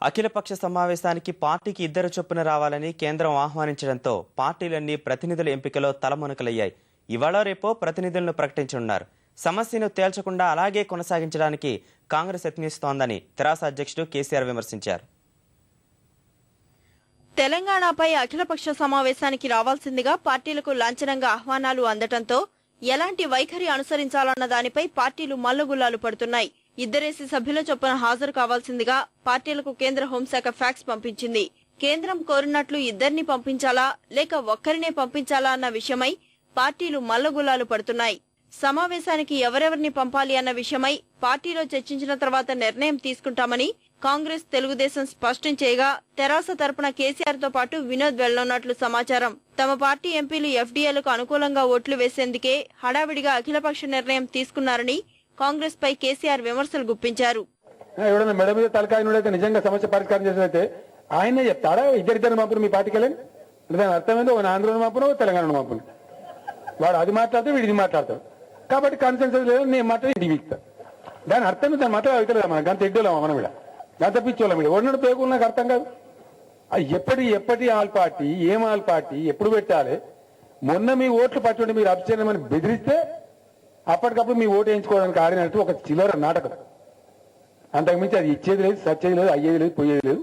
అఖిలపక్ష సమావేశానికి పార్టీకి 2 చొప్పున రావాలని కేంద్రం ఆహ్వానించడంతో పార్టీలన్నీ ప్రతినిధుల ఎంపికలో తలమునకలయ్యాయి. ఇవాళ రేపో ప్రతినిధులను ప్రకటించనున్నారు. సమస్యను తేల్చకుండా అలాగే కొనసాగించడానికి కాంగ్రెస్ యత్నిస్తోందని తెరాస అధ్యక్షుడు కేసీఆర్ విమర్శించారు. తెలంగాణపై అఖిలపక్ష సమావేశానికి రావాల్సిందిగా పార్టీలకు లాంఛనంగా ఆహ్వానాలు అందటంతో ఎలాంటి వైఖరి అనుసరించాలన్న దానిపై పార్టీలు మల్లగుల్లాలు పడుతున్నాయి. 2 సభ్యుల చొప్పున హాజరు కావాల్సిందిగా పార్టీలకు కేంద్ర హోంశాఖ ఫ్యాక్స్ పంపించింది. కేంద్రం కోరినట్లు 2 పంపించాలా లేక ఒక్కరినే పంపించాలా అన్న విషయమై పార్టీలు మల్లగుల్లాలు పడుతున్నాయి. సమావేశానికి ఎవరెవరిని పంపాలి అన్న విషయమై పార్టీలో చర్చించిన తర్వాత నిర్ణయం తీసుకుంటామని కాంగ్రెస్, తెలుగుదేశం స్పష్టం చేయగా తెరాస తరపున కేసీఆర్ తో పాటు వినోద్ వెళ్లనున్నట్లు సమాచారం. తమ పార్టీ ఎంపీలు ఎఫ్డీఏలకు అనుకూలంగా ఓట్లు వేసేందుకే హడావిడిగా అఖిలపక్ష నిర్ణయం తీసుకున్నారని కాంగ్రెస్ పై కేసీఆర్ విమర్శలు గుప్పించారు. ఎవడన్నా మెడ మీద తలకాయనుడైతే నిజంగా సమస్య పరిష్కారం చేసినైతే ఆయనే చెప్తాడా? ఇద్దరిద్దరు మాపును మీ పార్టీకి వెళ్ళండి. దాని అర్థమైంది, ఓ ఆంధ్రలో మాపును, తెలంగాణ మాపును. వాడు అది మాట్లాడితే వీడిది మాట్లాడతాడు. కాబట్టి కాన్సెన్సస్ లేదు, నేను మాట్లాడి ఇంటికి ఇస్తా. దాని అర్థం దాని మాత్రం అవుతలేదా? మనం గంత ఎడ్డోలేమా? మనం కూడా గంత పిచ్చోళ్ళం. ఒడినడు పేగులు నాకు అర్థం కాదు. ఎప్పటి ఆల్ పార్టీ, ఏం ఆల్ పార్టీ, ఎప్పుడు పెట్టాలి? మొన్న మీ ఓట్లు పట్టుకుంటే మీరు అభిషేకమని బెదిరిస్తే అప్పటికప్పుడు మీ ఓటు వేయించుకోవడానికి ఆడినట్టు ఒక చిల్లర నాటకం. అంతకుమించి అది ఇచ్చేది లేదు, సచ్చేది లేదు, అయ్యేది లేదు, పోయేది లేదు.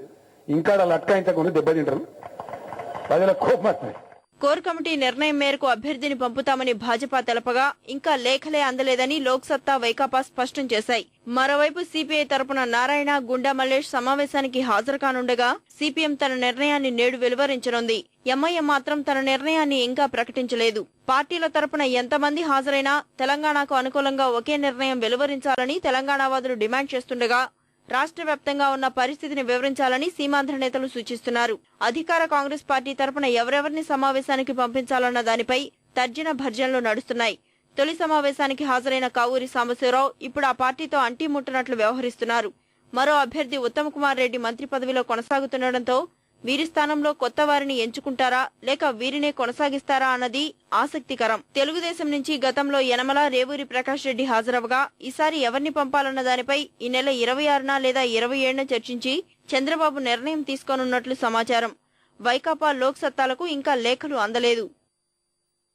ఇంకా లట్కాయించకుండా దెబ్బతింటారు. ప్రజల కోపం వస్తుంది. కోర్ కమిటీ నిర్ణయం మేరకు అభ్యర్థిని పంపుతామని భాజపా తెలపగా ఇంకా లేఖలే అందలేదని లోక్సత్తా, వైకాపా స్పష్టం చేశాయి. మరోవైపు సిపిఐ తరపున నారాయణ, గుండా మల్లేష్ సమావేశానికి హాజరు కానుండగా సిపిఎం తన నిర్ణయాన్ని నేడు వెలువరించనుంది. ఎంఐఎం మాత్రం తన నిర్ణయాన్ని ఇంకా ప్రకటించలేదు. పార్టీల తరపున ఎంతమంది హాజరైనా తెలంగాణకు అనుకూలంగా ఒకే నిర్ణయం వెలువరించాలని తెలంగాణవాదులు డిమాండ్ చేస్తుండగా రాష్ట్ర వ్యాప్తంగా ఉన్న పరిస్థితిని వివరించాలని సీమాంధ్ర నేతలు సూచిస్తున్నారు. అధికార కాంగ్రెస్ పార్టీ తరపున ఎవరెవరిని సమావేశానికి పంపించాలన్న దానిపై తర్జన భర్జనలు నడుస్తున్నాయి. తొలి సమావేశానికి హాజరైన కావూరి సాంబశివరావు ఇప్పుడు ఆ పార్టీతో అంటిముట్టనట్లు వ్యవహరిస్తున్నారు. మరో అభ్యర్థి ఉత్తమ్ కుమార్ రెడ్డి మంత్రి పదవిలో కొనసాగుతుండటంతో వీరి స్థానంలో కొత్త వారిని ఎంచుకుంటారా లేక వీరినే కొనసాగిస్తారా అన్నది ఆసక్తికరం. తెలుగుదేశం నుంచి గతంలో యనమల, రేవూరి ప్రకాష్ రెడ్డి హాజరవగా ఈసారి ఎవరిని పంపాలన్న దానిపై ఈ నెల 26న లేదా 27న చర్చించి చంద్రబాబు నిర్ణయం తీసుకోనున్నట్లు సమాచారం. వైకాపా, లోక్సత్తాలకు ఇంకా లేఖలు అందలేదు.